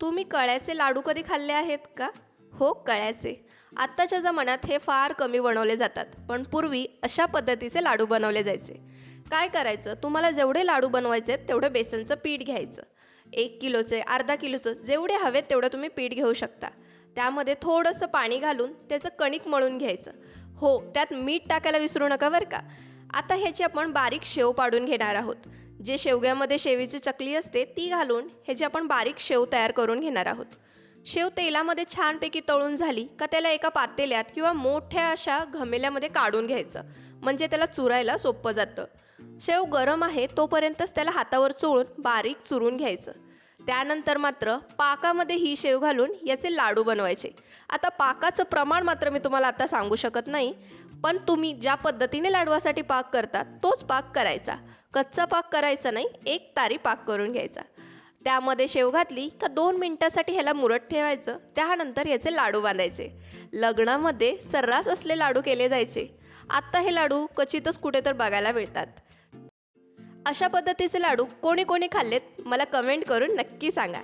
तुम्ही कळ्याचे लाडू कधी खाल्ले आहेत का? हो, कळ्याचे. आत्ताच्या जमान्यात हे फार कमी बनवले जातात, पण पूर्वी अशा पद्धतीचे लाडू बनवले जायचे. काय करायचं, तुम्हाला जेवढे लाडू बनवायचे आहेत तेवढे बेसनचं पीठ घ्यायचं. 1 किलोचे, अर्धा किलोचं जेवढे हवेत तेवढं तुम्ही पीठ घेऊ शकता. त्यामध्ये थोडंसं पाणी घालून त्याचं कणिक मळून घ्यायचं. हो, त्यात मीठ टाकायला विसरू नका बरं का. आता ह्याची आपण बारीक शेव पाडून घेणार आहोत. जे शेवग्यामध्ये शेवीची चकली असते ती घालून ह्याची आपण बारीक शेव तयार करून घेणार आहोत. शेव तेलामध्ये छानपैकी तळून झाली का त्याला एका पातेल्यात किंवा मोठ्या अशा घमेल्यामध्ये काढून घ्यायचं, म्हणजे त्याला चुरायला सोपं जातं. शेव गरम आहे तोपर्यंतच त्याला हातावर चोळून बारीक चुरून घ्यायचं. त्यानंतर मात्र पाकामध्ये ही शेव घालून याचे लाडू बनवायचे. आता पाकाचं प्रमाण मात्र मी तुम्हाला आता सांगू शकत नाही, पण तुम्ही ज्या पद्धतीने लाडवासाठी पाक करता तोच पाक करायचा. कच्चा पाक करायचा नाही, एक तारी पाक करून घ्यायचा. त्यामध्ये शेव घातली का 2 मिनिटासाठी ह्याला मुरत ठेवायचं. त्यानंतर याचे लाडू बांधायचे. लग्नामध्ये सर्रास असले लाडू केले जायचे. आत्ता हे लाडू क्वचितच कुठे तर बघायला मिळतात. अशा पद्धतीचे लाडू कोणी कोणी खाल्लेत मला कमेंट करून नक्की सांगा.